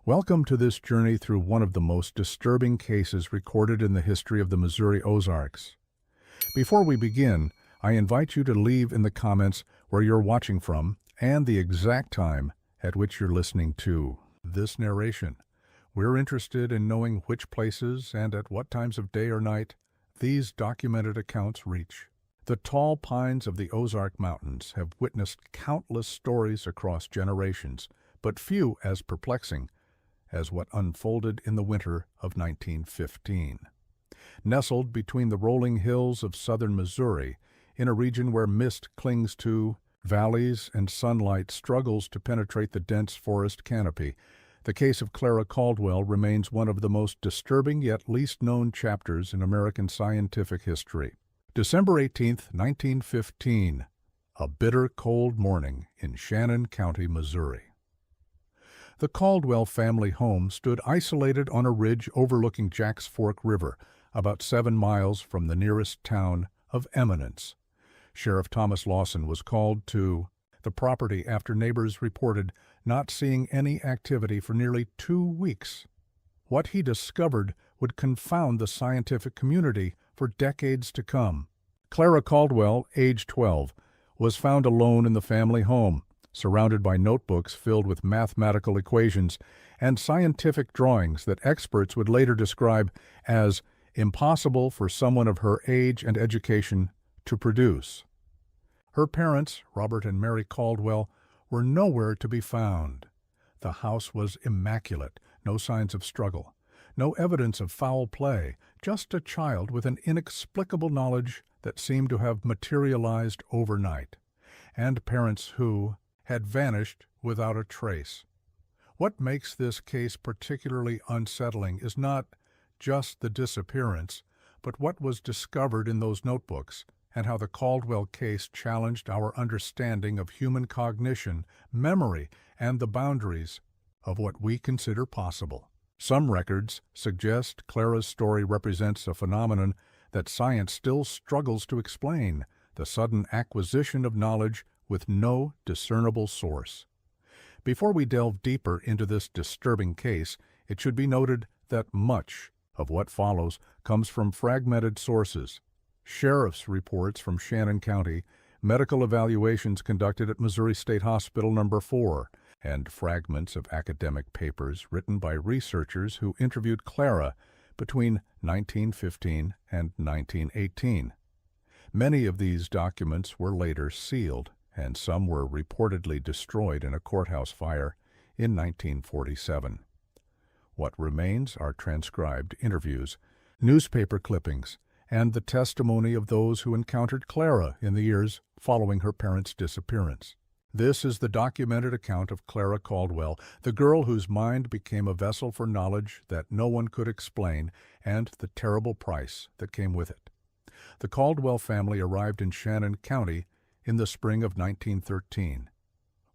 Welcome to this journey through one of the most disturbing cases recorded in the history of the Missouri Ozarks. Before we begin, I invite you to leave in the comments where you're watching from and the exact time at which you're listening to this narration. We're interested in knowing which places and at what times of day or night these documented accounts reach. The tall pines of the Ozark Mountains have witnessed countless stories across generations, but few as perplexing as what unfolded in the winter of 1915. Nestled between the rolling hills of southern Missouri, in a region where mist clings to valleys and sunlight struggles to penetrate the dense forest canopy, the case of Clara Caldwell remains one of the most disturbing yet least known chapters in American scientific history. December 18, 1915, a bitter cold morning in Shannon County, Missouri. The Caldwell family home stood isolated on a ridge overlooking Jack's Fork River, about 7 miles from the nearest town of Eminence. Sheriff Thomas Lawson was called to the property after neighbors reported not seeing any activity for nearly 2 weeks. What he discovered would confound the scientific community for decades to come. Clara Caldwell, age 12, was found alone in the family home, surrounded by notebooks filled with mathematical equations and scientific drawings that experts would later describe as impossible for someone of her age and education to produce. Her parents, Robert and Mary Caldwell, were nowhere to be found. The house was immaculate, no signs of struggle, no evidence of foul play, just a child with an inexplicable knowledge that seemed to have materialized overnight, and parents who had vanished without a trace. What makes this case particularly unsettling is not just the disappearance, but what was discovered in those notebooks, and how the Caldwell case challenged our understanding of human cognition, memory, and the boundaries of what we consider possible. Some records suggest Clara's story represents a phenomenon that science still struggles to explain: the sudden acquisition of knowledge with no discernible source. Before we delve deeper into this disturbing case, it should be noted that much of what follows comes from fragmented sources: sheriff's reports from Shannon County, medical evaluations conducted at Missouri State Hospital No. 4, and fragments of academic papers written by researchers who interviewed Clara between 1915 and 1918. Many of these documents were later sealed, and some were reportedly destroyed in a courthouse fire in 1947. What remains are transcribed interviews, newspaper clippings, and the testimony of those who encountered Clara in the years following her parents' disappearance. This is the documented account of Clara Caldwell, the girl whose mind became a vessel for knowledge that no one could explain, and the terrible price that came with it. The Caldwell family arrived in Shannon County in the spring of 1913.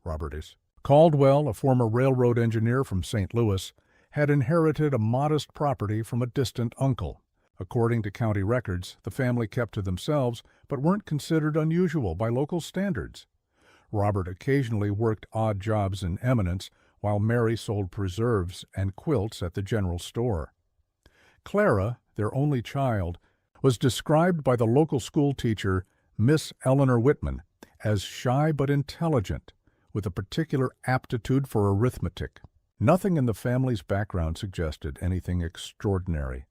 Robert S. Caldwell, a former railroad engineer from St. Louis, had inherited a modest property from a distant uncle. According to county records, the family kept to themselves, but weren't considered unusual by local standards. Robert occasionally worked odd jobs in Eminence, while Mary sold preserves and quilts at the general store. Clara, their only child, was described by the local school teacher, Miss Eleanor Whitman, as shy but intelligent, with a particular aptitude for arithmetic. Nothing in the family's background suggested anything extraordinary.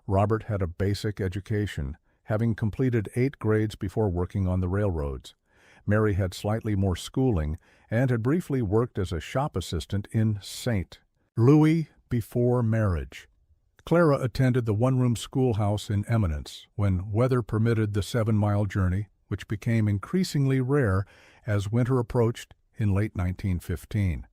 Robert had a basic education, having completed 8 grades before working on the railroads. Mary had slightly more schooling and had briefly worked as a shop assistant in St. Louis before marriage. Clara attended the one-room schoolhouse in Eminence when weather permitted the 7-mile journey, which became increasingly rare as winter approached in late 1915.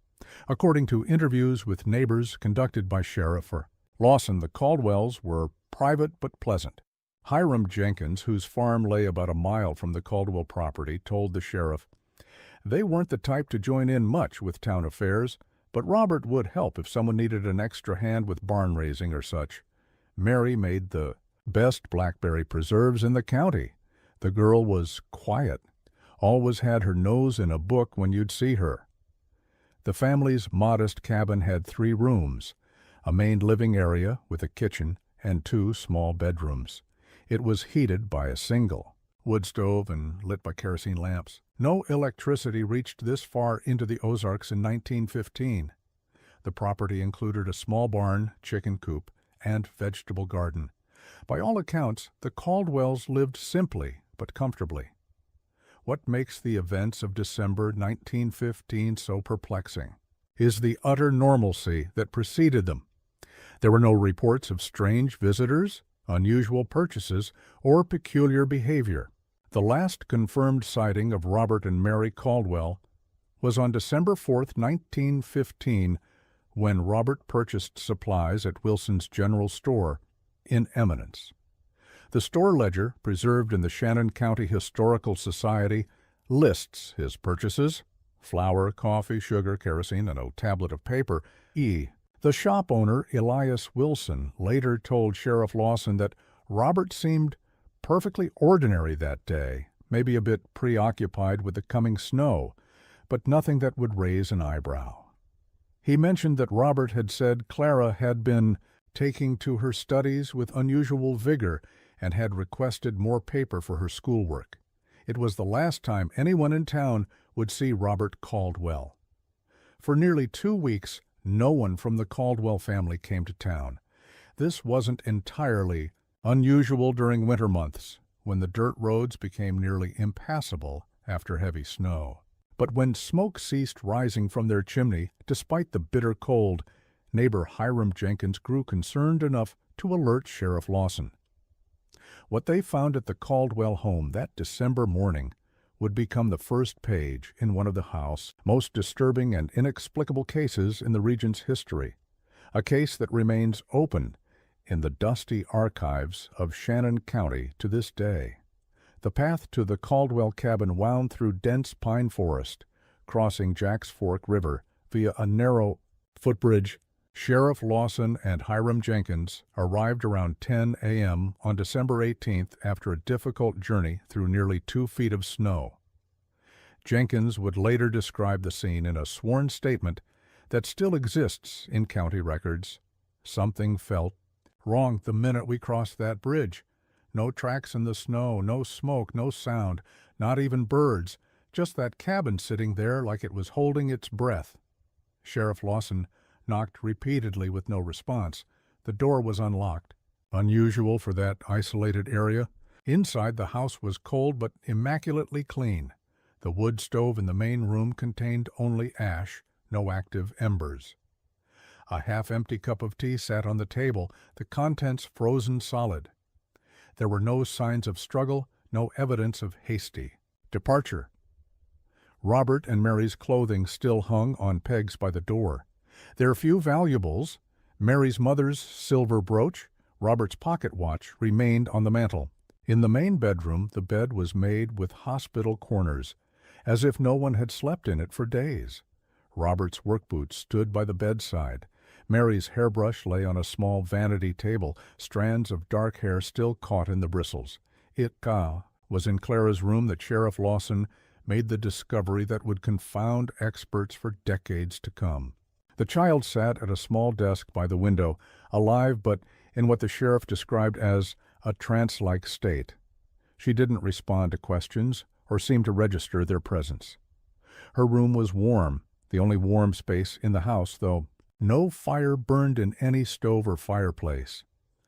According to interviews with neighbors conducted by Sheriff Lawson, the Caldwells were private but pleasant. Hiram Jenkins, whose farm lay about a mile from the Caldwell property, told the sheriff, "They weren't the type to join in much with town affairs, but Robert would help if someone needed an extra hand with barn raising or such. Mary made the best blackberry preserves in the county. The girl was quiet, always had her nose in a book when you'd see her." The family's modest cabin had 3 rooms, a main living area with a kitchen and 2 small bedrooms. It was heated by a single wood stove and lit by kerosene lamps. No electricity reached this far into the Ozarks in 1915. The property included a small barn, chicken coop, and vegetable garden. By all accounts, the Caldwells lived simply but comfortably. What makes the events of December 1915 so perplexing is the utter normalcy that preceded them. There were no reports of strange visitors, unusual purchases, or peculiar behavior. The last confirmed sighting of Robert and Mary Caldwell was on December 4, 1915, when Robert purchased supplies at Wilson's General Store in Eminence. The store ledger, preserved in the Shannon County Historical Society, lists his purchases: flour, coffee, sugar, kerosene, and a tablet of paper. The shop owner, Elias Wilson, later told Sheriff Lawson that Robert seemed perfectly ordinary that day, maybe a bit preoccupied with the coming snow, but nothing that would raise an eyebrow. He mentioned that Robert had said Clara had been taking to her studies with unusual vigor and had requested more paper for her schoolwork. It was the last time anyone in town would see Robert Caldwell. For nearly 2 weeks, no one from the Caldwell family came to town. This wasn't entirely unusual during winter months, when the dirt roads became nearly impassable after heavy snow. But when smoke ceased rising from their chimney, despite the bitter cold, neighbor Hiram Jenkins grew concerned enough to alert Sheriff Lawson. What they found at the Caldwell home that December morning would become the first page in one of the House's most disturbing and inexplicable cases in the region's history, a case that remains open in the dusty archives of Shannon County to this day. The path to the Caldwell cabin wound through dense pine forest, crossing Jack's Fork River via a narrow footbridge. Sheriff Lawson and Hiram Jenkins arrived around 10 a.m. on December 18th after a difficult journey through nearly 2 feet of snow. Jenkins would later describe the scene in a sworn statement that still exists in county records. "Something felt wrong the minute we crossed that bridge. No tracks in the snow, no smoke, no sound, not even birds, just that cabin sitting there like it was holding its breath." Sheriff Lawson knocked repeatedly with no response. The door was unlocked. Unusual for that isolated area. Inside, the house was cold but immaculately clean. The wood stove in the main room contained only ash, no active embers. A half-empty cup of tea sat on the table, the contents frozen solid. There were no signs of struggle, no evidence of hasty departure. Robert and Mary's clothing still hung on pegs by the door. Their few valuables, Mary's mother's silver brooch, Robert's pocket watch, remained on the mantel. In the main bedroom, the bed was made with hospital corners, as if no one had slept in it for days. Robert's work boots stood by the bedside. Mary's hairbrush lay on a small vanity table, strands of dark hair still caught in the bristles. It was in Clara's room that Sheriff Lawson made the discovery that would confound experts for decades to come. The child sat at a small desk by the window, alive but in what the sheriff described as a trance-like state. She didn't respond to questions or seem to register their presence. Her room was warm, the only warm space in the house, though no fire burned in any stove or fireplace.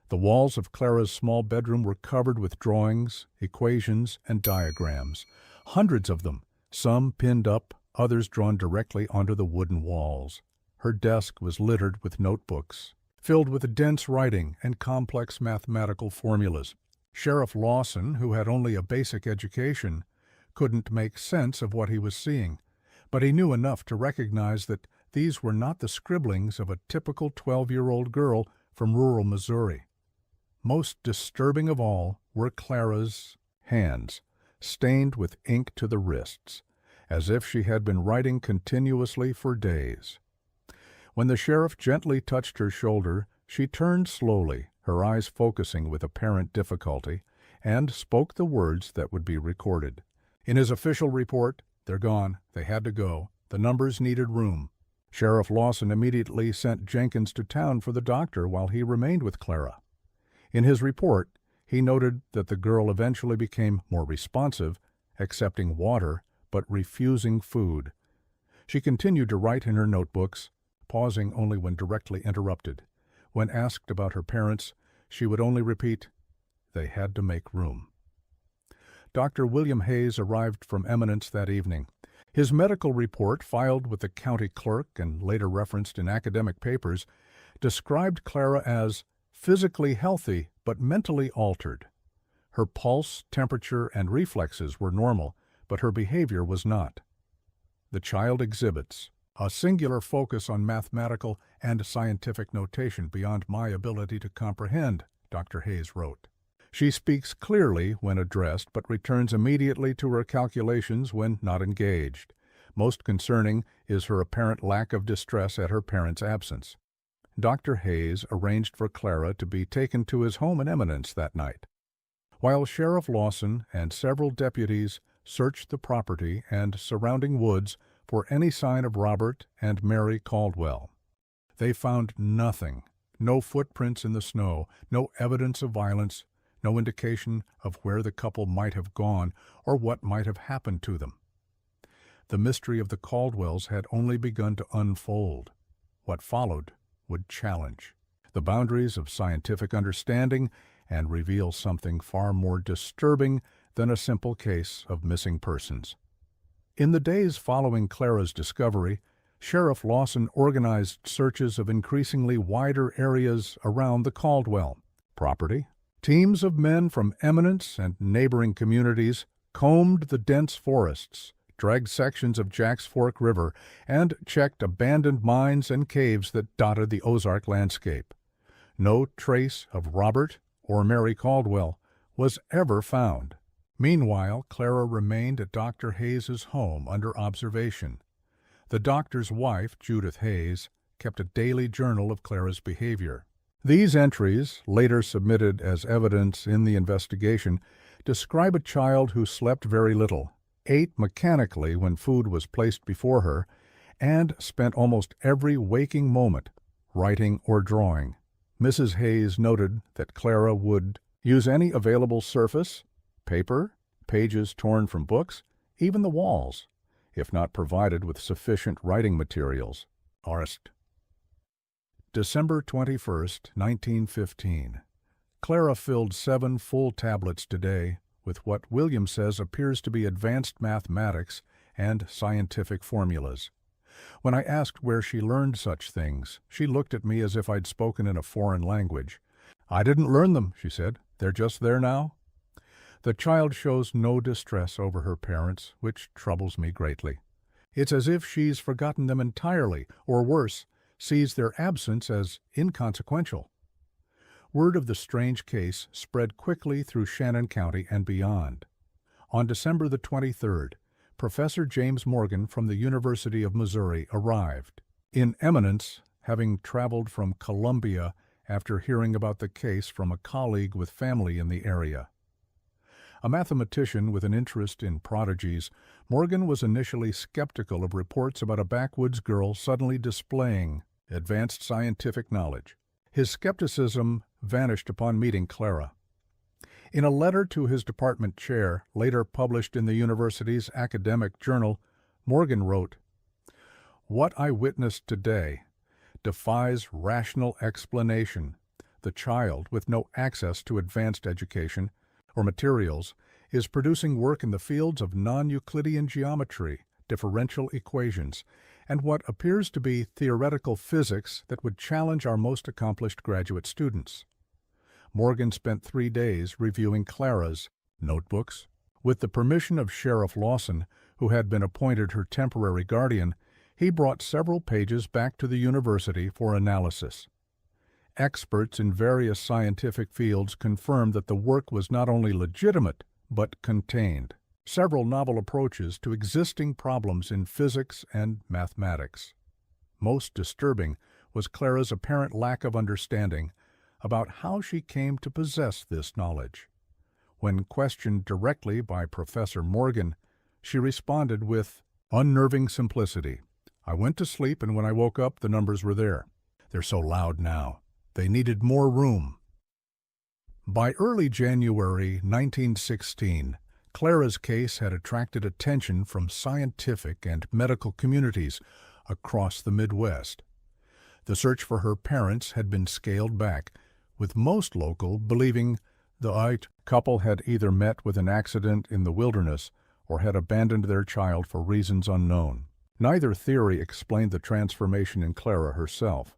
The walls of Clara's small bedroom were covered with drawings, equations, and diagrams, hundreds of them, some pinned up, others drawn directly onto the wooden walls. Her desk was littered with notebooks, filled with dense writing and complex mathematical formulas. Sheriff Lawson, who had only a basic education, couldn't make sense of what he was seeing, but he knew enough to recognize that these were not the scribblings of a typical 12-year-old girl from rural Missouri. Most disturbing of all were Clara's hands, stained with ink to the wrists, as if she had been writing continuously for days. When the sheriff gently touched her shoulder, she turned slowly, her eyes focusing with apparent difficulty, and spoke the words that would be recorded. In his official report, "They're gone. They had to go. The numbers needed room." Sheriff Lawson immediately sent Jenkins to town for the doctor while he remained with Clara. In his report, he noted that the girl eventually became more responsive, accepting water but refusing food. She continued to write in her notebooks, pausing only when directly interrupted. When asked about her parents, she would only repeat, "They had to make room." Dr. William Hayes arrived from Eminence that evening. His medical report, filed with the county clerk and later referenced in academic papers, described Clara as physically healthy but mentally altered. Her pulse, temperature, and reflexes were normal, but her behavior was not. The child exhibits a singular focus on mathematical and scientific notation beyond my ability to comprehend, Dr. Hayes wrote. She speaks clearly when addressed, but returns immediately to her calculations when not engaged. Most concerning is her apparent lack of distress at her parents' absence. Dr. Hayes arranged for Clara to be taken to his home in Eminence that night. While Sheriff Lawson and several deputies searched the property and surrounding woods for any sign of Robert and Mary Caldwell, they found nothing. No footprints in the snow, no evidence of violence, no indication of where the couple might have gone or what might have happened to them. The mystery of the Caldwells had only begun to unfold. What followed would challenge the boundaries of scientific understanding and reveal something far more disturbing than a simple case of missing persons. In the days following Clara's discovery, Sheriff Lawson organized searches of increasingly wider areas around the Caldwell property. Teams of men from Eminence and neighboring communities combed the dense forests, dragged sections of Jack's Fork River, and checked abandoned mines and caves that dotted the Ozark landscape. No trace of Robert or Mary Caldwell was ever found. Meanwhile, Clara remained at Dr. Hayes's home under observation. The doctor's wife, Judith Hayes, kept a daily journal of Clara's behavior. These entries, later submitted as evidence in the investigation, describe a child who slept very little, ate mechanically when food was placed before her, and spent almost every waking moment writing or drawing. Mrs. Hayes noted that Clara would use any available surface, paper, pages torn from books, even the walls, if not provided with sufficient writing materials. Arst. December 21st, 1915. Clara filled 7 full tablets today with what William says appears to be advanced mathematics and scientific formulas. When I asked where she learned such things, she looked at me as if I'd spoken in a foreign language. "I didn't learn them," she said. "They're just there now." The child shows no distress over her parents, which troubles me greatly. It's as if she's forgotten them entirely, or worse, sees their absence as inconsequential. Word of the strange case spread quickly through Shannon County and beyond. On December the 23rd, Professor James Morgan from the University of Missouri arrived. In Eminence, having traveled from Columbia after hearing about the case from a colleague with family in the area. A mathematician with an interest in prodigies, Morgan was initially skeptical of reports about a backwoods girl suddenly displaying advanced scientific knowledge. His skepticism vanished upon meeting Clara. In a letter to his department chair, later published in the university's academic journal, Morgan wrote, "What I witnessed today defies rational explanation. The child, with no access to advanced education or materials, is producing work in the fields of non-Euclidean geometry, differential equations, and what appears to be theoretical physics that would challenge our most accomplished graduate students." Morgan spent 3 days reviewing Clara's notebooks. With the permission of Sheriff Lawson, who had been appointed her temporary guardian, he brought several pages back to the university for analysis. Experts in various scientific fields confirmed that the work was not only legitimate, but contained several novel approaches to existing problems in physics and mathematics. Most disturbing was Clara's apparent lack of understanding about how she came to possess this knowledge. When questioned directly by Professor Morgan, she responded with unnerving simplicity, I went to sleep, and when I woke up, the numbers were there. They're so loud now. They needed more room. By early January 1916, Clara's case had attracted attention from scientific and medical communities across the Midwest. The search for her parents had been scaled back, with most local believing the couple had either met with an accident in the wilderness or had abandoned their child for reasons unknown. Neither theory explained the transformation in Clara herself.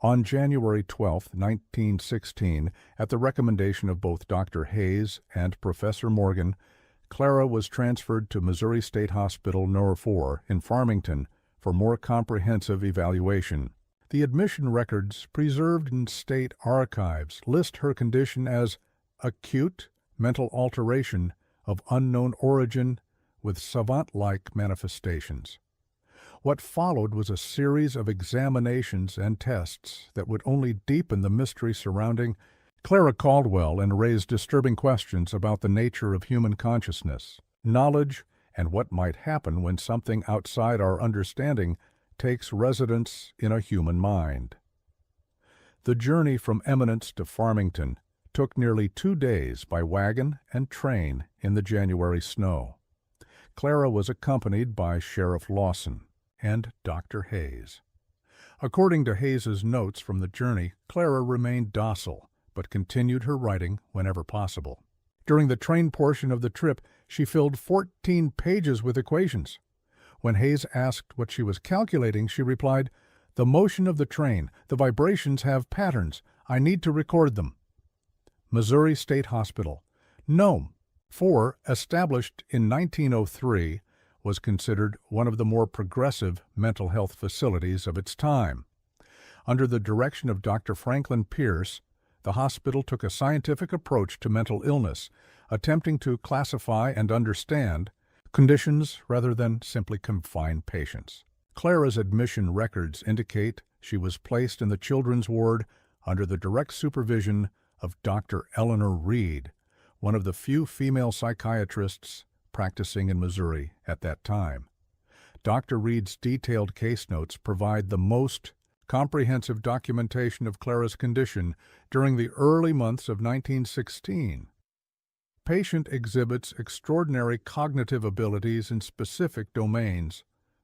On January 12, 1916, at the recommendation of both Dr. Hayes and Professor Morgan, Clara was transferred to Missouri State Hospital No. 4 in Farmington for more comprehensive evaluation. The admission records preserved in state archives list her condition as acute mental alteration of unknown origin with savant-like manifestations. What followed was a series of examinations and tests that would only deepen the mystery surrounding Clara Caldwell and raise disturbing questions about the nature of human consciousness, knowledge, and what might happen when something outside our understanding takes residence in a human mind. The journey from Eminence to Farmington took nearly 2 days by wagon and train in the January snow. Clara was accompanied by Sheriff Lawson and Dr. Hayes. According to Hayes's notes from the journey, Clara remained docile, but continued her writing whenever possible. During the train portion of the trip, she filled 14 pages with equations. When Hayes asked what she was calculating, she replied, "The motion of the train, the vibrations have patterns. I need to record them." Missouri State Hospital, Naames, 4, established in 1903, was considered one of the more progressive mental health facilities of its time. Under the direction of Dr. Franklin Pierce, the hospital took a scientific approach to mental illness, attempting to classify and understand conditions rather than simply confine patients. Clara's admission records indicate she was placed in the children's ward under the direct supervision of Dr. Eleanor Reed, one of the few female psychiatrists practicing in Missouri at that time. Dr. Reed's detailed case notes provide the most comprehensive documentation of Clara's condition during the early months of 1916. Patient exhibits extraordinary cognitive abilities in specific domains,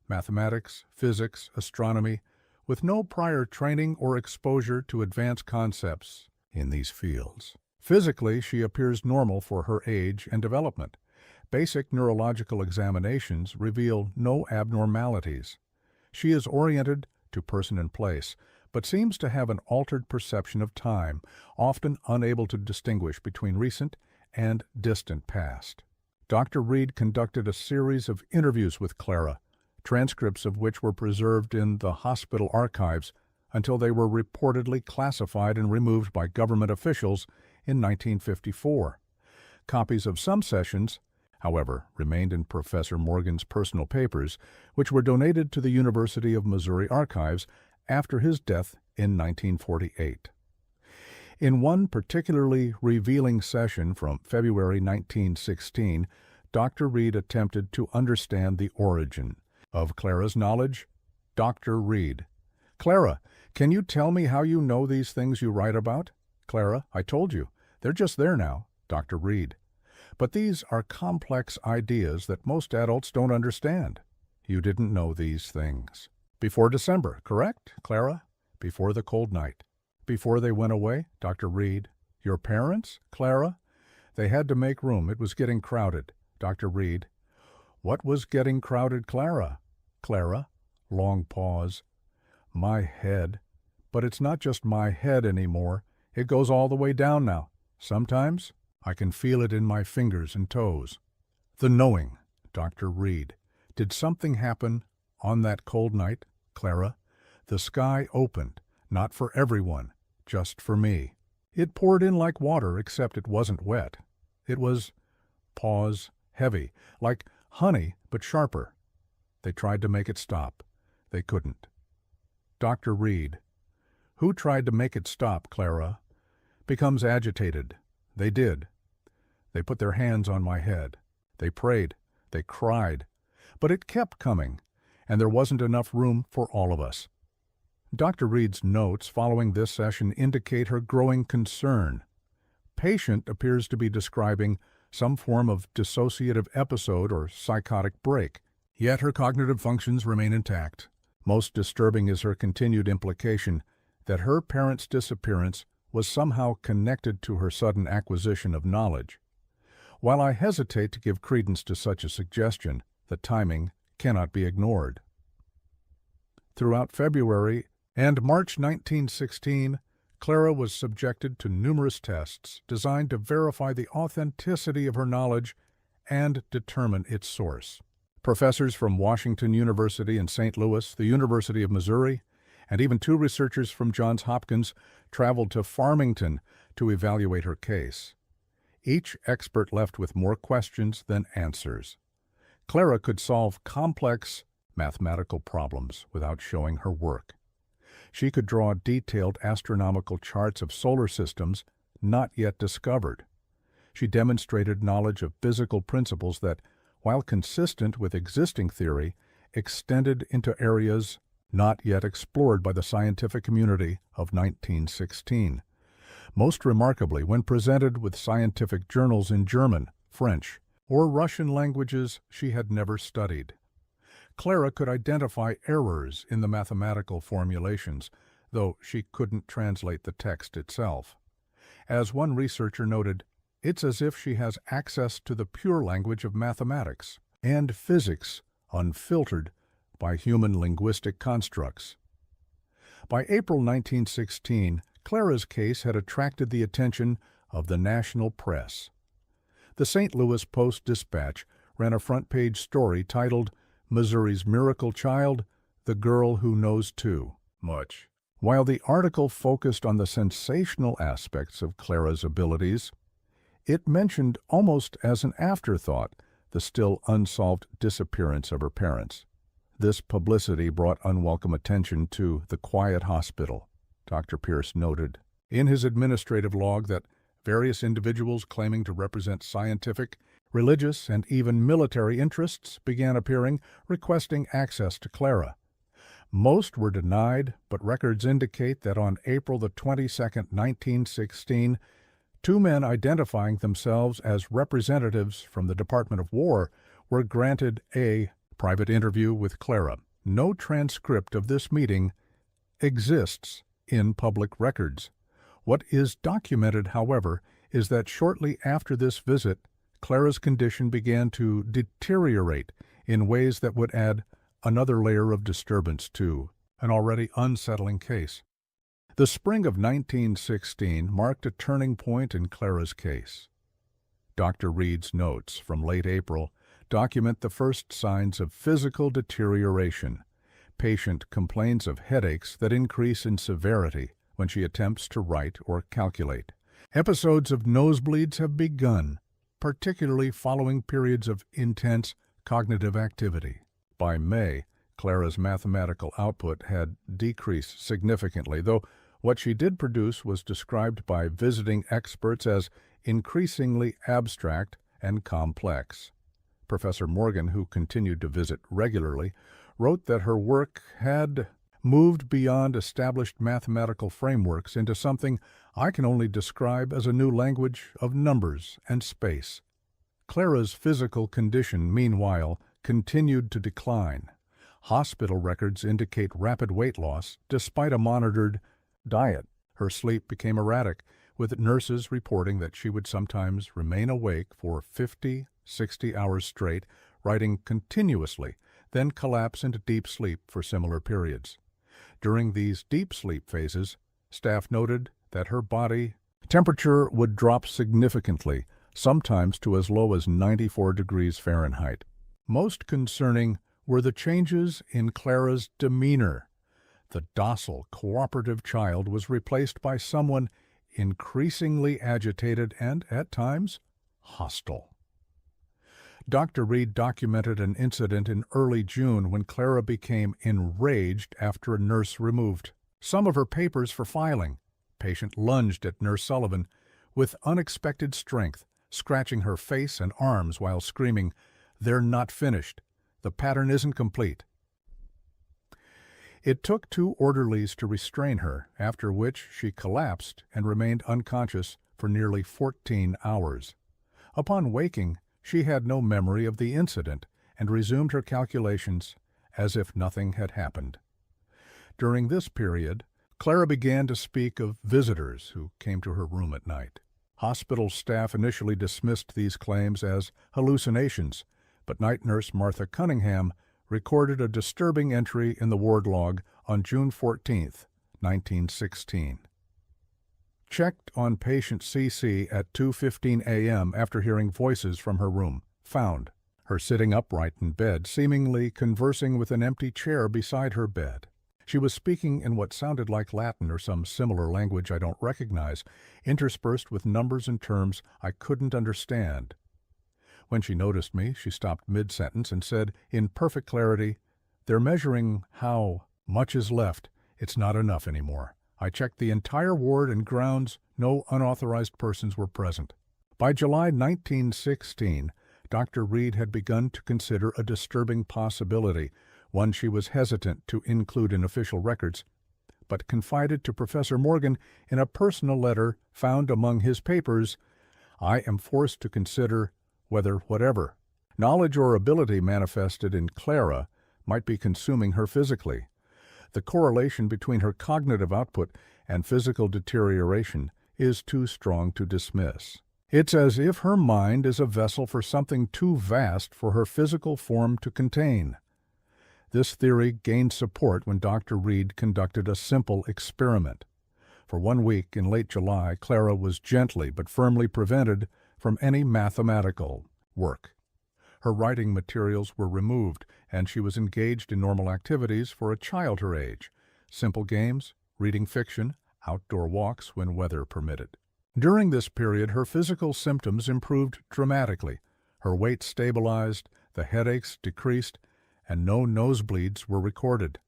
mathematics, physics, astronomy, with no prior training or exposure to advanced concepts in these fields. Physically, she appears normal for her age and development. Basic neurological examinations reveal no abnormalities. She is oriented to person and place, but seems to have an altered perception of time, often unable to distinguish between recent and distant past. Dr. Reed conducted a series of interviews with Clara, transcripts of which were preserved in the hospital archives until they were reportedly classified and removed by government officials in 1954. Copies of some sessions, however, remained in Professor Morgan's personal papers, which were donated to the University of Missouri Archives after his death in 1948. In one particularly revealing session from February 1916, Dr. Reed attempted to understand the origin of Clara's knowledge. Dr. Reed: "Clara, can you tell me how you know these things you write about?" Clara: "I told you. They're just there now." Dr. Reed: "But these are complex ideas that most adults don't understand. You didn't know these things before December, correct, Clara? Before the cold night. Before they went away?" Dr. Reed: "Your parents, Clara? They had to make room. It was getting crowded." Dr. Reed: "What was getting crowded, Clara?" Clara: Long pause. "My head. But it's not just my head anymore. It goes all the way down now. Sometimes I can feel it in my fingers and toes." The knowing. Dr. Reed: "Did something happen on that cold night, Clara? The sky opened, not for everyone, just for me. It poured in like water, except it wasn't wet. It was," pause, "heavy, like honey, but sharper. They tried to make it stop. They couldn't." Dr. Reed: "Who tried to make it stop, Clara?" Becomes agitated. "They did. They put their hands on my head. They prayed. They cried. But it kept coming. and there wasn't enough room for all of us. Dr. Reed's notes following this session indicate her growing concern. Patient appears to be describing some form of dissociative episode or psychotic break, yet her cognitive functions remain intact. Most disturbing is her continued implication that her parents' disappearance was somehow connected to her sudden acquisition of knowledge. While I hesitate to give credence to such a suggestion, the timing cannot be ignored. Throughout February and March 1916, Clara was subjected to numerous tests designed to verify the authenticity of her knowledge and determine its source. Professors from Washington University in St. Louis, the University of Missouri, and even 2 researchers from Johns Hopkins traveled to Farmington to evaluate her case. Each expert left with more questions than answers. Clara could solve complex mathematical problems without showing her work. She could draw detailed astronomical charts of solar systems not yet discovered. She demonstrated knowledge of physical principles that, while consistent with existing theory, extended into areas not yet explored by the scientific community of 1916. Most remarkably, when presented with scientific journals in German, French, or Russian languages she had never studied, Clara could identify errors in the mathematical formulations, though she couldn't translate the text itself. As one researcher noted, it's as if she has access to the pure language of mathematics and physics, unfiltered by human linguistic constructs. By April 1916, Clara's case had attracted the attention of the national press. The St. Louis Post-Dispatch ran a front-page story titled, "Missouri's Miracle Child, the Girl Who Knows Too Much." While the article focused on the sensational aspects of Clara's abilities, it mentioned almost as an afterthought the still unsolved disappearance of her parents. This publicity brought unwelcome attention to the quiet hospital. Dr. Pierce noted in his administrative log that various individuals claiming to represent scientific, religious, and even military interests began appearing, requesting access to Clara. Most were denied, but records indicate that on April the 22nd, 1916, 2 men identifying themselves as representatives from the Department of War were granted a private interview with Clara. No transcript of this meeting exists in public records. What is documented, however, is that shortly after this visit, Clara's condition began to deteriorate in ways that would add another layer of disturbance to an already unsettling case. The spring of 1916 marked a turning point in Clara's case. Dr. Reed's notes from late April document the first signs of physical deterioration. Patient complains of headaches that increase in severity when she attempts to write or calculate. Episodes of nosebleeds have begun, particularly following periods of intense cognitive activity. By May, Clara's mathematical output had decreased significantly, though what she did produce was described by visiting experts as increasingly abstract and complex. Professor Morgan, who continued to visit regularly, wrote that her work had moved beyond established mathematical frameworks into something I can only describe as a new language of numbers and space. Clara's physical condition, meanwhile, continued to decline. Hospital records indicate rapid weight loss despite a monitored diet. Her sleep became erratic, with nurses reporting that she would sometimes remain awake for 50-60 hours straight, writing continuously, then collapse into deep sleep for similar periods. During these deep sleep phases, staff noted that her body temperature would drop significantly, sometimes to as low as 94 degrees Fahrenheit. Most concerning were the changes in Clara's demeanor. The docile, cooperative child was replaced by someone increasingly agitated and, at times, hostile. Dr. Reed documented an incident in early June when Clara became enraged after a nurse removed some of her papers for filing. Patient lunged at Nurse Sullivan with unexpected strength, scratching her face and arms while screaming, "They're not finished. The pattern isn't complete." It took 2 orderlies to restrain her, after which she collapsed and remained unconscious for nearly 14 hours. Upon waking, she had no memory of the incident and resumed her calculations as if nothing had happened. During this period, Clara began to speak of visitors who came to her room at night. Hospital staff initially dismissed these claims as hallucinations, but night nurse Martha Cunningham recorded a disturbing entry in the ward log on June 14, 1916. Checked on patient CC at 2:15 a.m. after hearing voices from her room. Found her sitting upright in bed, seemingly conversing with an empty chair beside her bed. She was speaking in what sounded like Latin or some similar language I don't recognize, interspersed with numbers and terms I couldn't understand. When she noticed me, she stopped mid-sentence and said, in perfect clarity, "They're measuring how much is left. It's not enough anymore. I checked the entire ward and grounds. No unauthorized persons were present." By July 1916, Dr. Reed had begun to consider a disturbing possibility, one she was hesitant to include in official records, but confided to Professor Morgan in a personal letter found among his papers, "I am forced to consider whether whatever knowledge or ability manifested in Clara might be consuming her physically. The correlation between her cognitive output and physical deterioration is too strong to dismiss. It's as if her mind is a vessel for something too vast for her physical form to contain." This theory gained support when Dr. Reed conducted a simple experiment. For 1 week in late July, Clara was gently but firmly prevented from any mathematical work. Her writing materials were removed, and she was engaged in normal activities for a child her age: simple games, reading fiction, outdoor walks when weather permitted. During this period, her physical symptoms improved dramatically. Her weight stabilized, the headaches decreased, and no nosebleeds were recorded.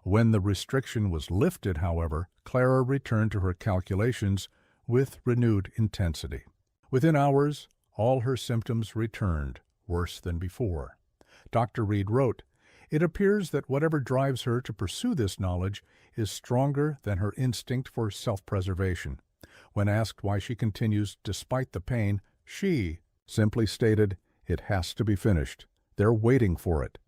When the restriction was lifted, however, Clara returned to her calculations with renewed intensity. Within hours, all her symptoms returned, worse than before. Dr. Reed wrote, "It appears that whatever drives her to pursue this knowledge is stronger than her instinct for self-preservation. When asked why she continues despite the pain, she simply stated, 'It has to be finished. They're waiting for it.'"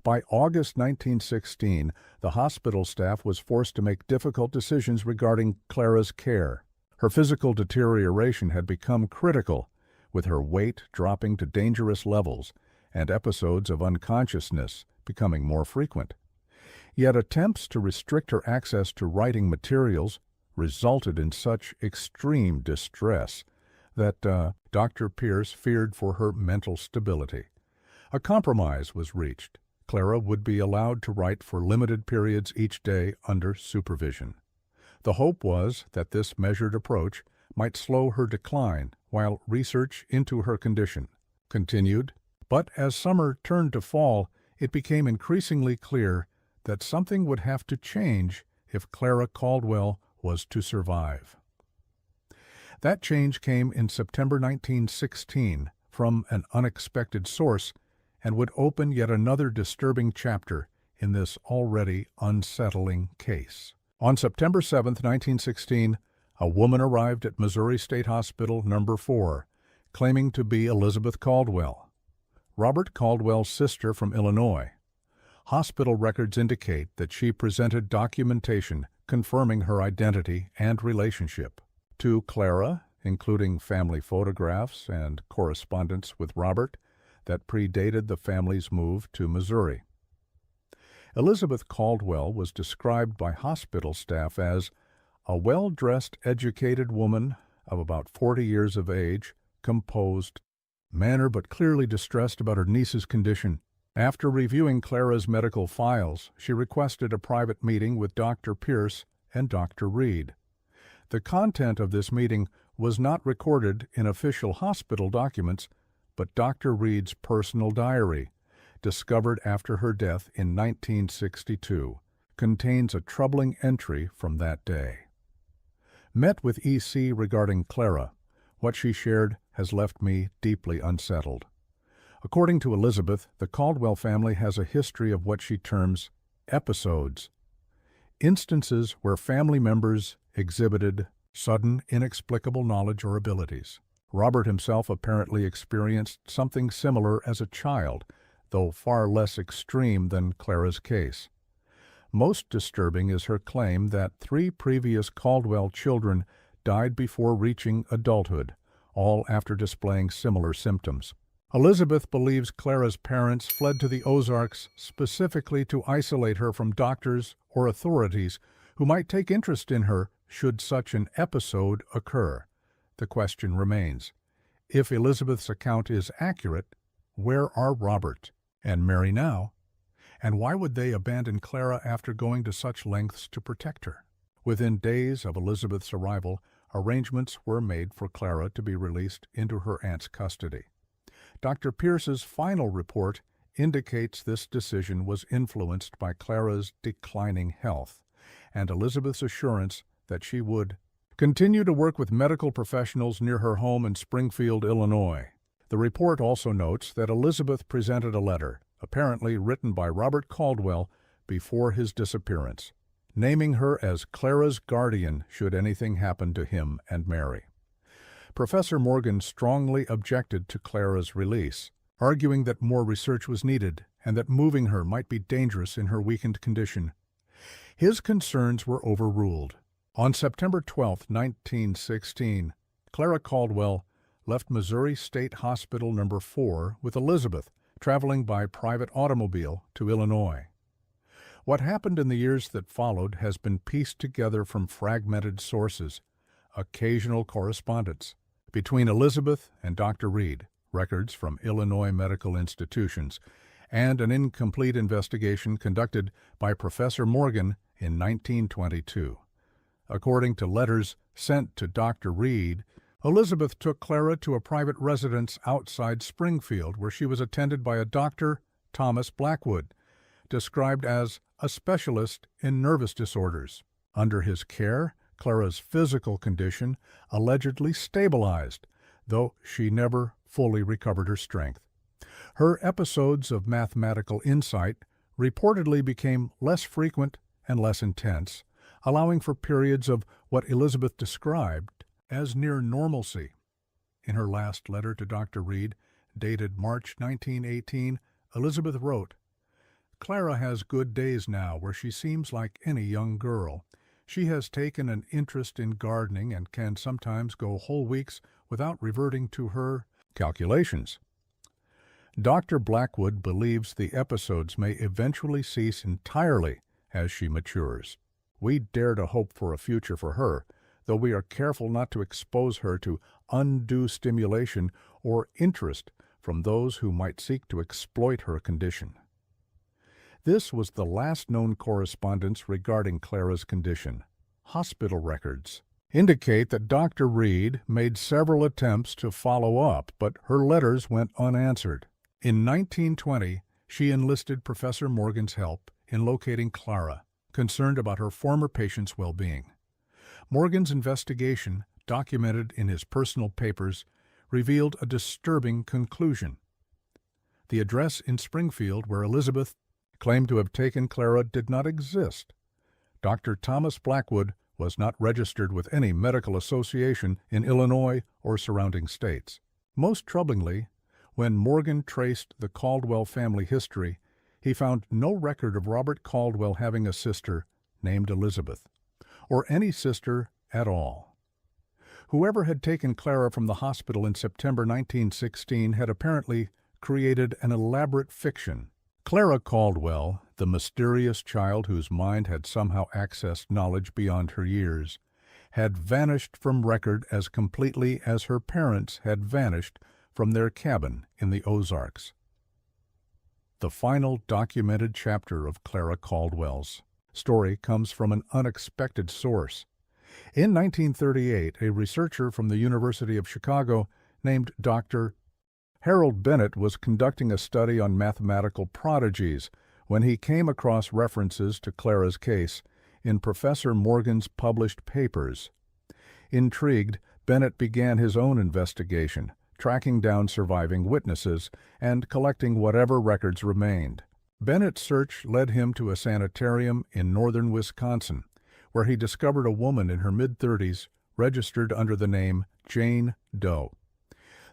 By August 1916, the hospital staff was forced to make difficult decisions regarding Clara's care. Her physical deterioration had become critical, with her weight dropping to dangerous levels and episodes of unconsciousness becoming more frequent. Yet attempts to restrict her access to writing materials resulted in such extreme distress that Dr. Pierce feared for her mental stability. A compromise was reached. Clara would be allowed to write for limited periods each day under supervision. The hope was that this measured approach might slow her decline while research into her condition continued. But as summer turned to fall, it became increasingly clear that something would have to change if Clara Caldwell was to survive. That change came in September 1916 from an unexpected source and would open yet another disturbing chapter in this already unsettling case. On September 7, 1916, a woman arrived at Missouri State Hospital No. 4, claiming to be Elizabeth Caldwell, Robert Caldwell's sister from Illinois. Hospital records indicate that she presented documentation confirming her identity and relationship to Clara, including family photographs and correspondence with Robert that predated the family's move to Missouri. Elizabeth Caldwell was described by hospital staff as a well-dressed, educated woman of about 40 years of age, composed manner but clearly distressed about her niece's condition. After reviewing Clara's medical files, she requested a private meeting with Dr. Pierce and Dr. Reed. The content of this meeting was not recorded in official hospital documents, but Dr. Reed's personal diary, discovered after her death in 1962, contains a troubling entry from that day. Met with EC regarding Clara, what she shared has left me deeply unsettled. According to Elizabeth, the Caldwell family has a history of what she terms Episodes. Instances where family members exhibited sudden, inexplicable knowledge or abilities. Robert himself apparently experienced something similar as a child, though far less extreme than Clara's case. Most disturbing is her claim that 3 previous Caldwell children died before reaching adulthood, all after displaying similar symptoms. Elizabeth believes Clara's parents fled to the Ozarks specifically to isolate her from doctors or authorities who might take interest in her should such an episode occur. The question remains, if Elizabeth's account is accurate, where are Robert and Mary now? And why would they abandon Clara after going to such lengths to protect her? Within days of Elizabeth's arrival, arrangements were made for Clara to be released into her aunt's custody. Dr. Pierce's final report indicates this decision was influenced by Clara's declining health and Elizabeth's assurance that she would continue to work with medical professionals near her home in Springfield, Illinois. The report also notes that Elizabeth presented a letter, apparently written by Robert Caldwell before his disappearance, naming her as Clara's guardian should anything happen to him and Mary. Professor Morgan strongly objected to Clara's release, arguing that more research was needed and that moving her might be dangerous in her weakened condition. His concerns were overruled. On September 12, 1916, Clara Caldwell left Missouri State Hospital No. 4 with Elizabeth, traveling by private automobile to Illinois. What happened in the years that followed has been pieced together from fragmented sources, occasional correspondence between Elizabeth and Dr. Reed, records from Illinois medical institutions, and an incomplete investigation conducted by Professor Morgan in 1922. According to letters sent to Dr. Reed, Elizabeth took Clara to a private residence outside Springfield where she was attended by a Dr. Thomas Blackwood, described as a specialist in nervous disorders. Under his care, Clara's physical condition allegedly stabilized, though she never fully recovered her strength. Her episodes of mathematical insight reportedly became less frequent and less intense, allowing for periods of what Elizabeth described as near normalcy. In her last letter to Dr. Reed, dated March 1918, Elizabeth wrote, "Clara has good days now where she seems like any young girl. She has taken an interest in gardening and can sometimes go whole weeks without reverting to her calculations." Dr. Blackwood believes the episodes may eventually cease entirely as she matures. We dare to hope for a future for her, though we are careful not to expose her to undue stimulation or interest from those who might seek to exploit her condition. This was the last known correspondence regarding Clara's condition. Hospital records indicate that Dr. Reed made several attempts to follow up, but her letters went unanswered. In 1920, she enlisted Professor Morgan's help in locating Clara, concerned about her former patient's well-being. Morgan's investigation, documented in his personal papers, revealed a disturbing conclusion. The address in Springfield where Elizabeth claimed to have taken Clara did not exist. Dr. Thomas Blackwood was not registered with any medical association in Illinois or surrounding states. Most troublingly, when Morgan traced the Caldwell family history, he found no record of Robert Caldwell having a sister named Elizabeth, or any sister at all. Whoever had taken Clara from the hospital in September 1916 had apparently created an elaborate fiction. Clara Caldwell, the mysterious child whose mind had somehow accessed knowledge beyond her years, had vanished from record as completely as her parents had vanished from their cabin in the Ozarks. The final documented chapter of Clara Caldwell's story comes from an unexpected source. In 1938, a researcher from the University of Chicago named Dr. Harold Bennett was conducting a study on mathematical prodigies when he came across references to Clara's case in Professor Morgan's published papers. Intrigued, Bennett began his own investigation, tracking down surviving witnesses and collecting whatever records remained. Bennett's search led him to a sanitarium in northern Wisconsin, where he discovered a woman in her mid-30s registered under the name Jane Doe.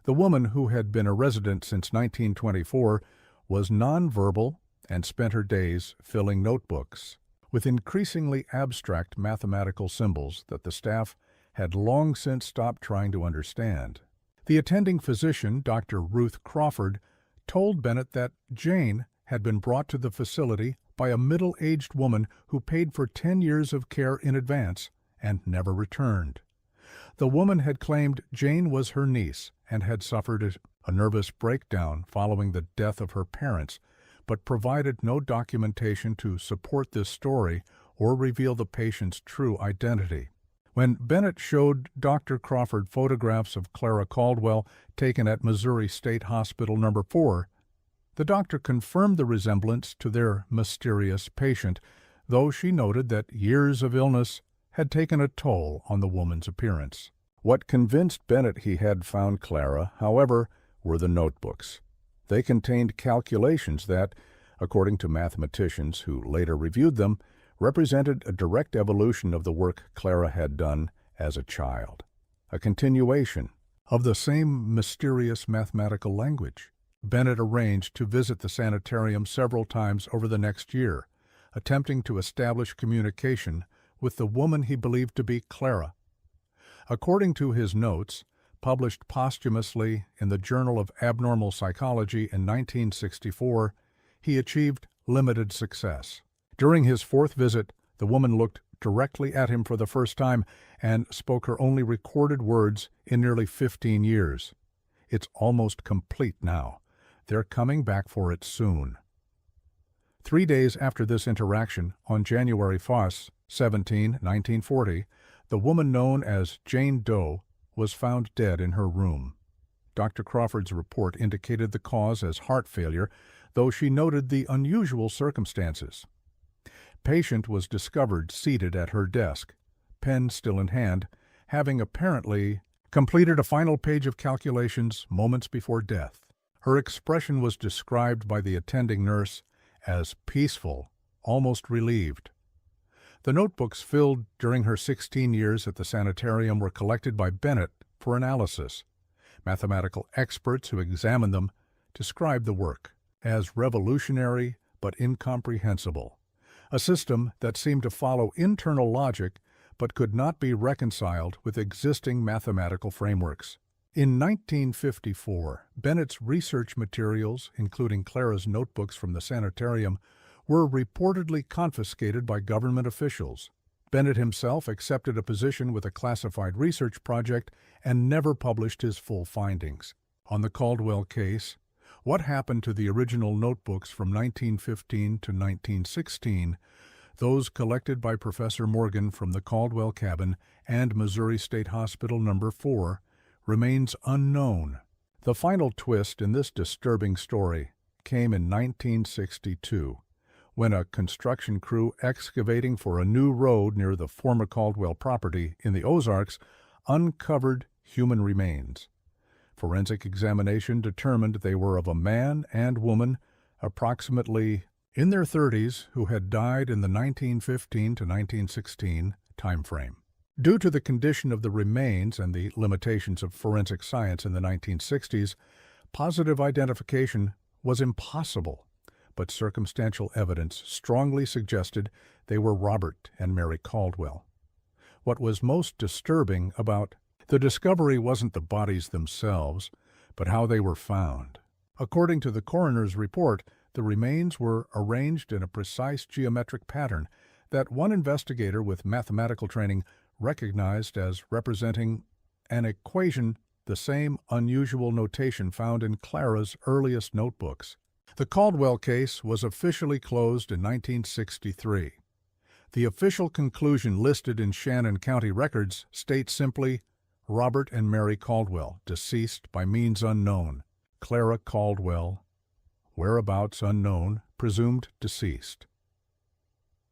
The woman, who had been a resident since 1924, was nonverbal and spent her days filling notebooks with increasingly abstract mathematical symbols that the staff had long since stopped trying to understand. The attending physician, Dr. Ruth Crawford, told Bennett that Jane had been brought to the facility by a middle-aged woman who paid for 10 years of care in advance and never returned. The woman had claimed Jane was her niece and had suffered a nervous breakdown following the death of her parents, but provided no documentation to support this story or reveal the patient's true identity. When Bennett showed Dr. Crawford photographs of Clara Caldwell taken at Missouri State Hospital No. 4, the doctor confirmed the resemblance to their mysterious patient, though she noted that years of illness had taken a toll on the woman's appearance. What convinced Bennett he had found Clara, however, were the notebooks. They contained calculations that, according to mathematicians who later reviewed them, represented a direct evolution of the work Clara had done as a child, a continuation of the same mysterious mathematical language. Bennett arranged to visit the sanitarium several times over the next year, attempting to establish communication with the woman he believed to be Clara. According to his notes, published posthumously in the Journal of Abnormal Psychology in 1964, he achieved limited success. During his fourth visit, the woman looked directly at him for the first time and spoke her only recorded words in nearly 15 years. "It's almost complete now. They're coming back for it soon." 3 days after this interaction, on January 17, 1940, the woman known as Jane Doe was found dead in her room. Dr. Crawford's report indicated the cause as heart failure, though she noted the unusual circumstances. Patient was discovered seated at her desk, pen still in hand, having apparently completed a final page of calculations moments before death. Her expression was described by the attending nurse as peaceful, almost relieved. The notebooks filled during her 16 years at the sanitarium were collected by Bennett for analysis. Mathematical experts who examined them described the work as revolutionary but incomprehensible, a system that seemed to follow internal logic but could not be reconciled with existing mathematical frameworks. In 1954, Bennett's research materials, including Clara's notebooks from the sanitarium, were reportedly confiscated by government officials. Bennett himself accepted a position with a classified research project and never published his full findings. On the Caldwell case, what happened to the original notebooks from 1915 to 1916, those collected by Professor Morgan from the Caldwell cabin and Missouri State Hospital No. 4, remains unknown. The final twist in this disturbing story came in 1962, when a construction crew excavating for a new road near the former Caldwell property in the Ozarks uncovered human remains. Forensic examination determined they were of a man and woman approximately in their 30s who had died in the 1915 to 1916 time frame. Due to the condition of the remains and the limitations of forensic science in the 1960s, positive identification was impossible, but circumstantial evidence strongly suggested they were Robert and Mary Caldwell. What was most disturbing about the discovery wasn't the bodies themselves, but how they were found. According to the coroner's report, the remains were arranged in a precise geometric pattern that one investigator with mathematical training recognized as representing an equation, the same unusual notation found in Clara's earliest notebooks. The Caldwell case was officially closed in 1963. The official conclusion listed in Shannon County records states simply, Robert and Mary Caldwell, deceased by means unknown. Clara Caldwell, whereabouts unknown, presumed deceased.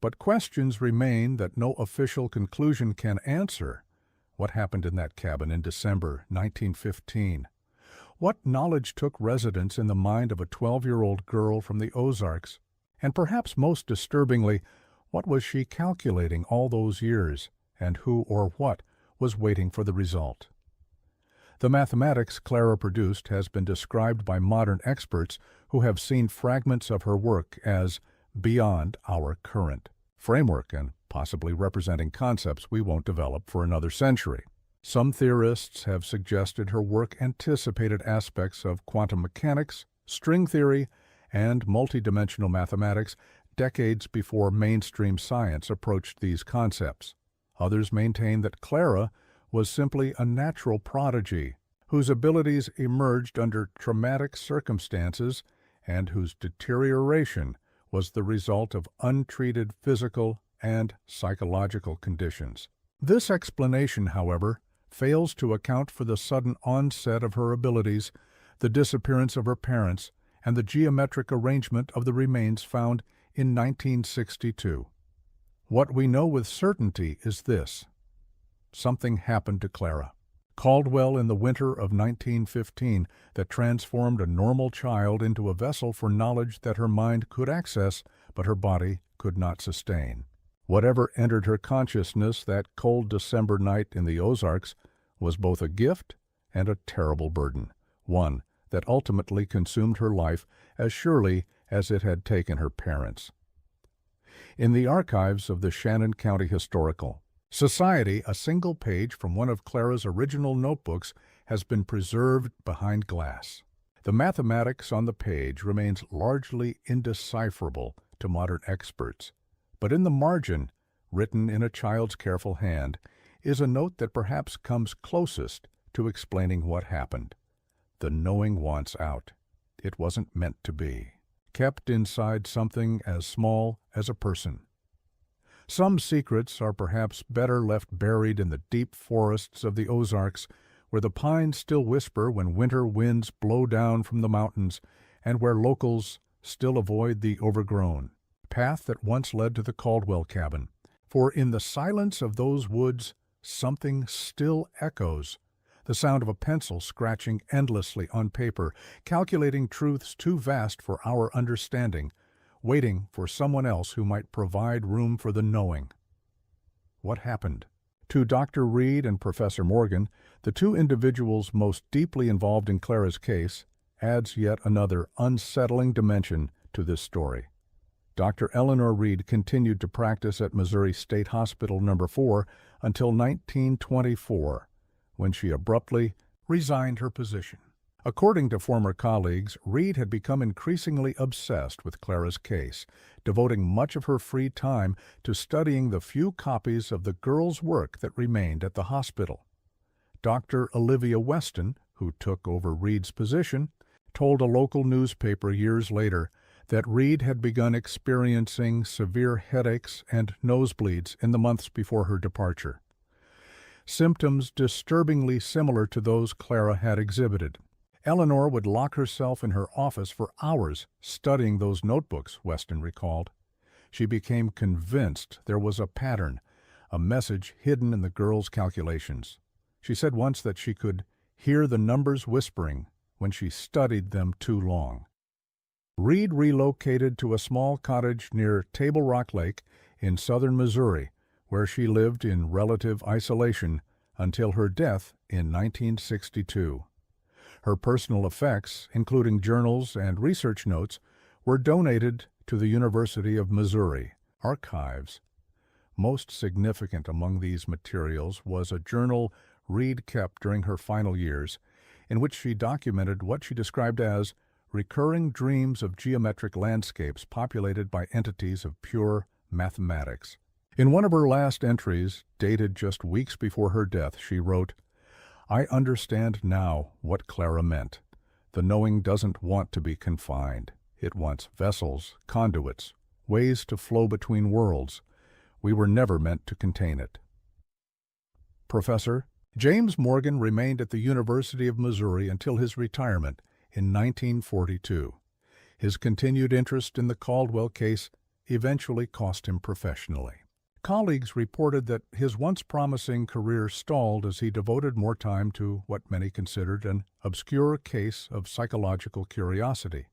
But questions remain that no official conclusion can answer. What happened in that cabin in December 1915? What knowledge took residence in the mind of a 12-year-old girl from the Ozarks And perhaps most disturbingly, what was she calculating all those years, and who or what was waiting for the result? The mathematics Clara produced has been described by modern experts who have seen fragments of her work as beyond our current framework and possibly representing concepts we won't develop for another century. Some theorists have suggested her work anticipated aspects of quantum mechanics, string theory, and multidimensional mathematics decades before mainstream science approached these concepts. Others maintain that Clara was simply a natural prodigy whose abilities emerged under traumatic circumstances and whose deterioration was the result of untreated physical and psychological conditions. This explanation, however, fails to account for the sudden onset of her abilities, the disappearance of her parents, and the geometric arrangement of the remains found in 1962. What we know with certainty is this: something happened to Clara. Caldwell in the winter of 1915 that transformed a normal child into a vessel for knowledge that her mind could access but her body could not sustain. Whatever entered her consciousness that cold December night in the Ozarks was both a gift and a terrible burden, one that ultimately consumed her life as surely as it had taken her parents. In the archives of the Shannon County Historical Society, a single page from one of Clara's original notebooks has been preserved behind glass. The mathematics on the page remains largely indecipherable to modern experts, but in the margin, written in a child's careful hand, is a note that perhaps comes closest to explaining what happened. The knowing wants out. It wasn't meant to be. Kept inside something as small as a person. Some secrets are perhaps better left buried in the deep forests of the Ozarks, where the pines still whisper when winter winds blow down from the mountains, and where locals still avoid the overgrown path that once led to the Caldwell cabin. For in the silence of those woods, something still echoes, the sound of a pencil scratching endlessly on paper, calculating truths too vast for our understanding, waiting for someone else who might provide room for the knowing. What happened? To Dr. Reed and Professor Morgan, the two individuals most deeply involved in Clara's case, adds yet another unsettling dimension to this story. Dr. Eleanor Reed continued to practice at Missouri State Hospital No. 4 until 1924, when she abruptly resigned her position. According to former colleagues, Reed had become increasingly obsessed with Clara's case, devoting much of her free time to studying the few copies of the girl's work that remained at the hospital. Dr. Olivia Weston, who took over Reed's position, told a local newspaper years later that Reed had begun experiencing severe headaches and nosebleeds in the months before her departure. Symptoms disturbingly similar to those Clara had exhibited. Eleanor would lock herself in her office for hours studying those notebooks, Weston recalled. She became convinced there was a pattern, a message hidden in the girl's calculations. She said once that she could hear the numbers whispering when she studied them too long. Reed relocated to a small cottage near Table Rock Lake in southern Missouri, where she lived in relative isolation until her death in 1962. Her personal effects, including journals and research notes, were donated to the University of Missouri archives. Most significant among these materials was a journal Reed kept during her final years, in which she documented what she described as recurring dreams of geometric landscapes populated by entities of pure mathematics. In one of her last entries, dated just weeks before her death, she wrote, "I understand now what Clara meant. The knowing doesn't want to be confined. It wants vessels, conduits, ways to flow between worlds. We were never meant to contain it." Professor James Morgan remained at the University of Missouri until his retirement in 1942. His continued interest in the Caldwell case eventually cost him professionally. Colleagues reported that his once promising career stalled as he devoted more time to what many considered an obscure case of psychological curiosity.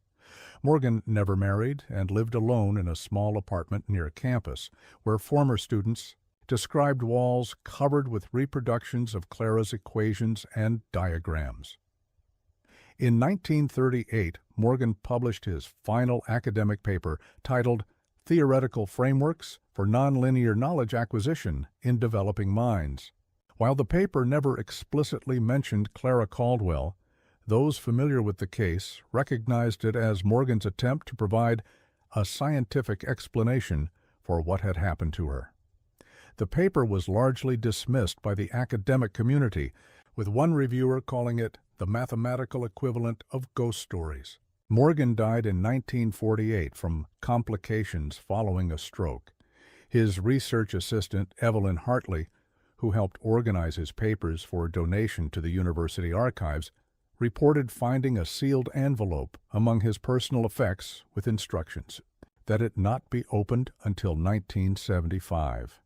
Morgan never married and lived alone in a small apartment near campus, where former students described walls covered with reproductions of Clara's equations and diagrams. In 1938, Morgan published his final academic paper titled Theoretical Frameworks for Nonlinear Knowledge Acquisition in Developing Minds. While the paper never explicitly mentioned Clara Caldwell, those familiar with the case recognized it as Morgan's attempt to provide a scientific explanation for what had happened to her. The paper was largely dismissed by the academic community, with one reviewer calling it the mathematical equivalent of ghost stories. Morgan died in 1948 from complications following a stroke. His research assistant, Evelyn Hartley, who helped organize his papers for donation to the university archives, reported finding a sealed envelope among his personal effects with instructions that it not be opened until 1975.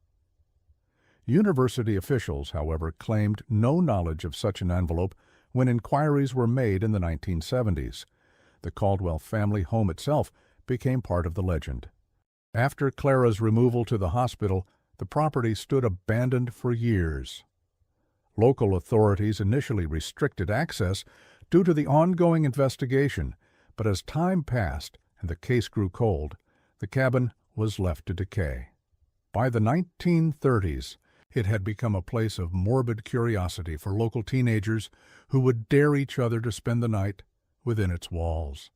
University officials, however, claimed no knowledge of such an envelope when inquiries were made in the 1970s. The Caldwell family home itself became part of the legend. After Clara's removal to the hospital, the property stood abandoned for years. Local authorities initially restricted access due to the ongoing investigation, but as time passed and the case grew cold, the cabin was left to decay. By the 1930s, it had become a place of morbid curiosity for local teenagers who would dare each other to spend the night within its walls.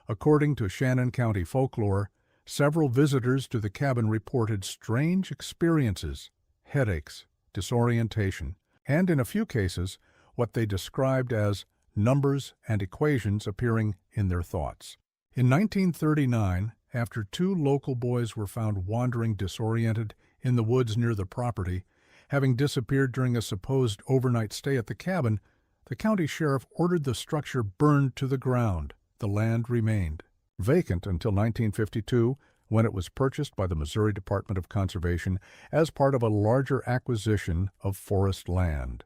According to Shannon County folklore, several visitors to the cabin reported strange experiences, headaches, disorientation, and in a few cases, what they described as numbers and equations appearing in their thoughts. In 1939, after two local boys were found wandering disoriented in the woods near the property, having disappeared during a supposed overnight stay at the cabin, the county sheriff ordered the structure burned to the ground. The land remained vacant until 1952, when it was purchased by the Missouri Department of Conservation as part of a larger acquisition of forest land.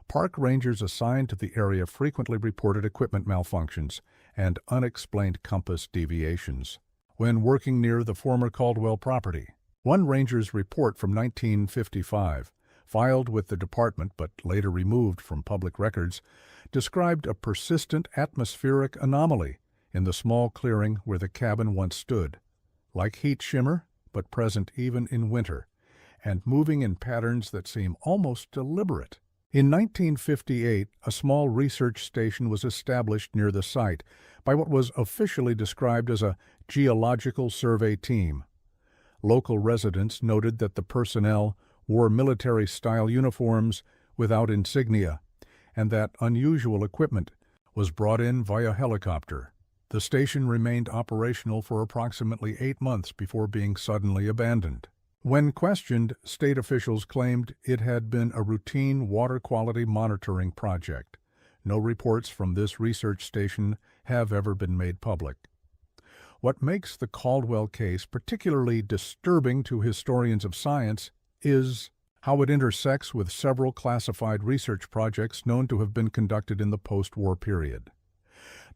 Park rangers assigned to the area frequently reported equipment malfunctions and unexplained compass deviations when working near the former Caldwell property. One ranger's report from 1955, filed with the department but later removed from public records, described a persistent atmospheric anomaly in the small clearing where the cabin once stood, like heat shimmer, but present even in winter, and moving in patterns that seem almost deliberate. In 1958, a small research station was established near the site by what was officially described as a geological survey team. Local residents noted that the personnel wore military-style uniforms without insignia, and that unusual equipment was brought in via helicopter. The station remained operational for approximately 8 months before being suddenly abandoned. When questioned, state officials claimed it had been a routine water quality monitoring project. No reports from this research station have ever been made public. What makes the Caldwell case particularly disturbing to historians of science is how it intersects with several classified research projects known to have been conducted in the post-war period.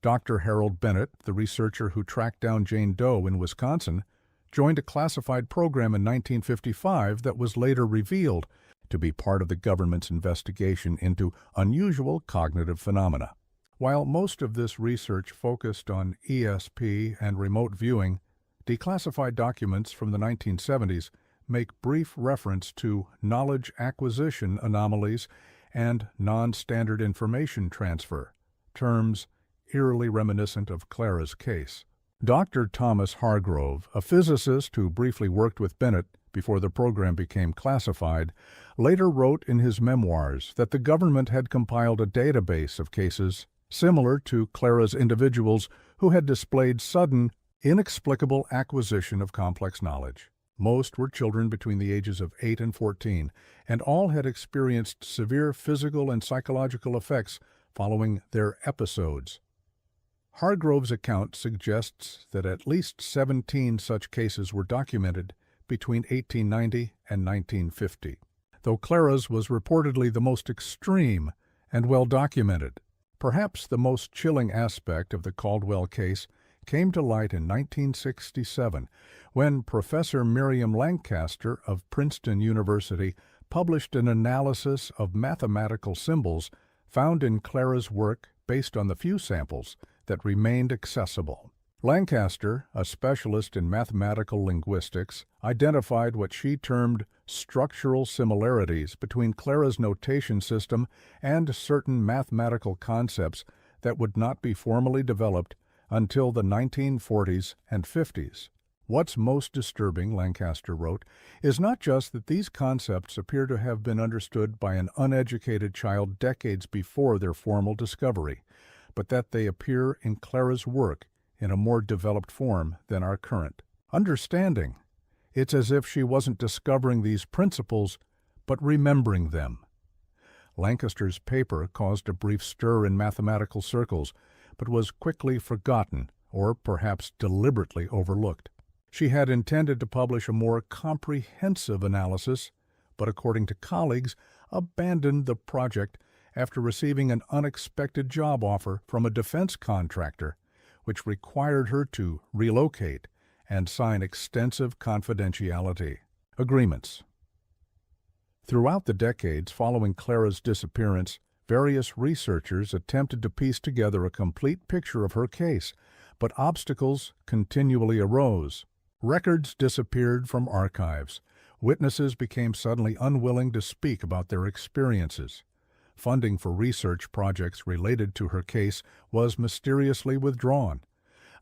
Dr. Harold Bennett, the researcher who tracked down Jane Doe in Wisconsin, joined a classified program in 1955 that was later revealed to be part of the government's investigation into unusual cognitive phenomena. While most of this research focused on ESP and remote viewing, declassified documents from the 1970s make brief reference to knowledge acquisition anomalies and non-standard information transfer, terms eerily reminiscent of Clara's case. Dr. Thomas Hargrove, a physicist who briefly worked with Bennett before the program became classified, later wrote in his memoirs that the government had compiled a database of cases similar to Clara's individuals who had displayed sudden, inexplicable acquisition of complex knowledge. Most were children between the ages of 8 and 14, and all had experienced severe physical and psychological effects following their episodes. Hargrove's account suggests that at least 17 such cases were documented between 1890 and 1950, though Clara's was reportedly the most extreme and well documented. Perhaps the most chilling aspect of the Caldwell case came to light in 1967 when Professor Miriam Lancaster of Princeton University published an analysis of mathematical symbols found in Clara's work based on the few samples that remained accessible. Lancaster, a specialist in mathematical linguistics, identified what she termed structural similarities between Clara's notation system and certain mathematical concepts that would not be formally developed until the 1940s and 50s. What's most disturbing, Lancaster wrote, is not just that these concepts appear to have been understood by an uneducated child decades before their formal discovery, but that they appear in Clara's work in a more developed form than our current understanding. It's as if she wasn't discovering these principles, but remembering them. Lancaster's paper caused a brief stir in mathematical circles, but was quickly forgotten, or perhaps deliberately overlooked. She had intended to publish a more comprehensive analysis, but according to colleagues, abandoned the project after receiving an unexpected job offer from a defense contractor, which required her to relocate and sign extensive confidentiality agreements. Throughout the decades following Clara's disappearance, various researchers attempted to piece together a complete picture of her case, but obstacles continually arose. Records disappeared from archives. Witnesses became suddenly unwilling to speak about their experiences. Funding for research projects related to her case was mysteriously withdrawn.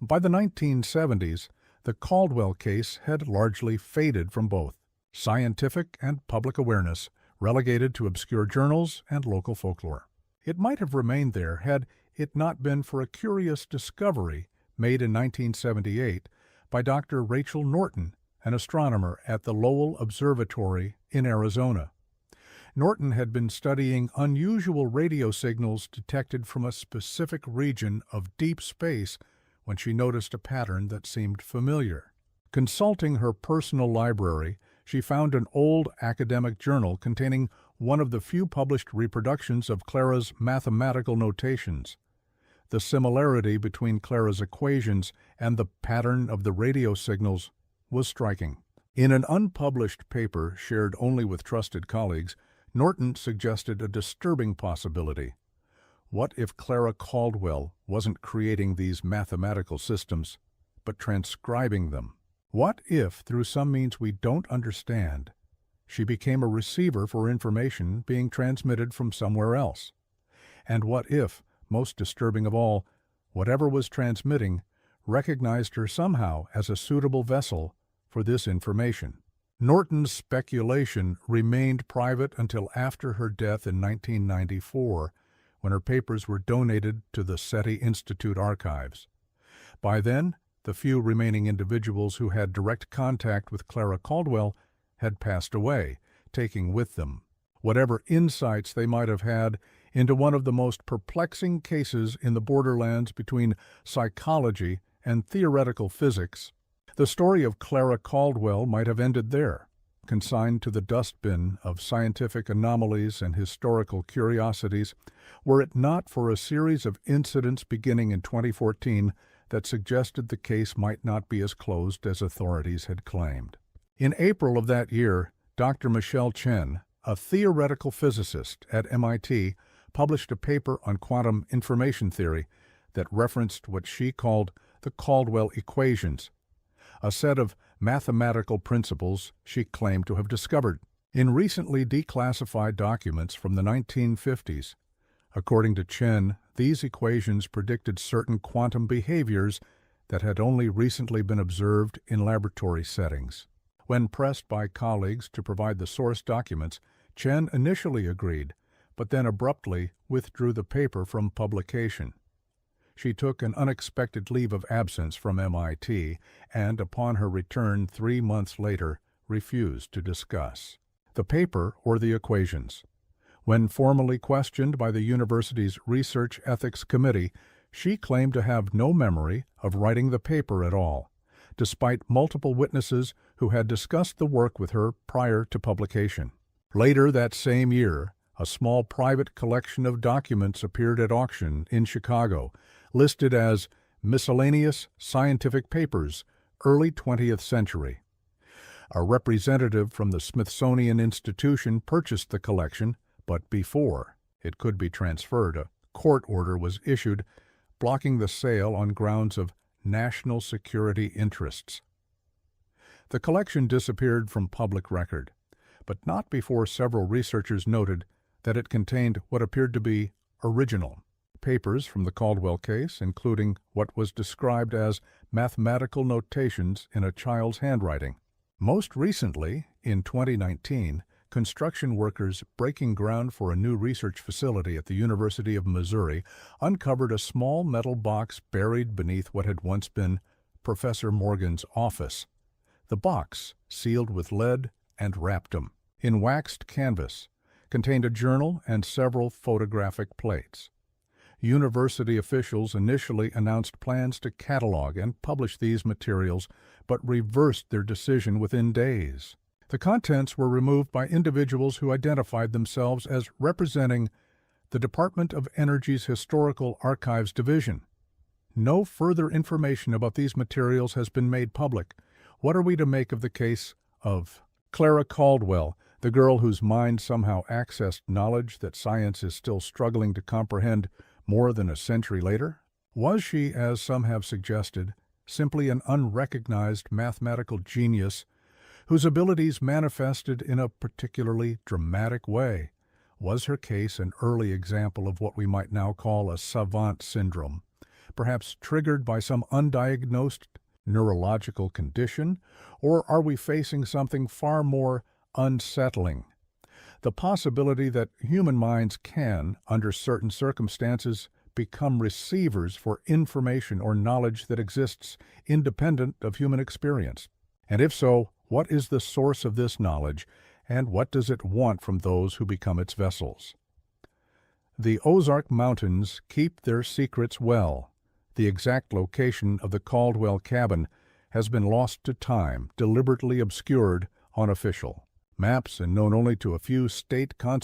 By the 1970s, the Caldwell case had largely faded from both scientific and public awareness, relegated to obscure journals and local folklore. It might have remained there had it not been for a curious discovery made in 1978 by Dr. Rachel Norton, an astronomer at the Lowell Observatory in Arizona. Norton had been studying unusual radio signals detected from a specific region of deep space when she noticed a pattern that seemed familiar. Consulting her personal library, she found an old academic journal containing one of the few published reproductions of Clara's mathematical notations. The similarity between Clara's equations and the pattern of the radio signals was striking. In an unpublished paper shared only with trusted colleagues, Norton suggested a disturbing possibility. What if Clara Caldwell wasn't creating these mathematical systems, but transcribing them? What if, through some means we don't understand, she became a receiver for information being transmitted from somewhere else? And what if, most disturbing of all, whatever was transmitting recognized her somehow as a suitable vessel for this information? Norton's speculation remained private until after her death in 1994, when her papers were donated to the SETI Institute archives. By then, the few remaining individuals who had direct contact with Clara Caldwell had passed away, taking with them whatever insights they might have had into one of the most perplexing cases in the borderlands between psychology and theoretical physics. The story of Clara Caldwell might have ended there, consigned to the dustbin of scientific anomalies and historical curiosities, were it not for a series of incidents beginning in 2014 that suggested the case might not be as closed as authorities had claimed. In April of that year, Dr. Michelle Chen, a theoretical physicist at MIT, published a paper on quantum information theory that referenced what she called the Caldwell equations, a set of mathematical principles she claimed to have discovered in recently declassified documents from the 1950s. According to Chen, these equations predicted certain quantum behaviors that had only recently been observed in laboratory settings. When pressed by colleagues to provide the source documents, Chen initially agreed, but then abruptly withdrew the paper from publication. She took an unexpected leave of absence from MIT and, upon her return 3 months later, refused to discuss the paper or the equations. When formally questioned by the university's Research Ethics Committee, she claimed to have no memory of writing the paper at all, despite multiple witnesses who had discussed the work with her prior to publication. Later that same year, a small private collection of documents appeared at auction in Chicago, listed as Miscellaneous Scientific Papers, Early 20th Century. A representative from the Smithsonian Institution purchased the collection, but before it could be transferred, a court order was issued blocking the sale on grounds of national security interests. The collection disappeared from public record, but not before several researchers noted that it contained what appeared to be original papers from the Caldwell case, including what was described as mathematical notations in a child's handwriting. Most recently, in 2019, construction workers breaking ground for a new research facility at the University of Missouri uncovered a small metal box buried beneath what had once been Professor Morgan's office. The box, sealed with lead and rhabdom in waxed canvas, contained a journal and several photographic plates. University officials initially announced plans to catalog and publish these materials, but reversed their decision within days. The contents were removed by individuals who identified themselves as representing the Department of Energy's Historical Archives Division. No further information about these materials has been made public. What are we to make of the case of Clara Caldwell, the girl whose mind somehow accessed knowledge that science is still struggling to comprehend more than a century later? Was she, as some have suggested, simply an unrecognized mathematical genius whose abilities manifested in a particularly dramatic way? Was her case an early example of what we might now call a savant syndrome, perhaps triggered by some undiagnosed neurological condition, or are we facing something far more unsettling? The possibility that human minds can, under certain circumstances, become receivers for information or knowledge that exists independent of human experience. And if so, what is the source of this knowledge, and what does it want from those who become its vessels? The Ozark Mountains keep their secrets well. The exact location of the Caldwell cabin has been lost to time, deliberately obscured, unofficial. Maps and known only to a few state conservation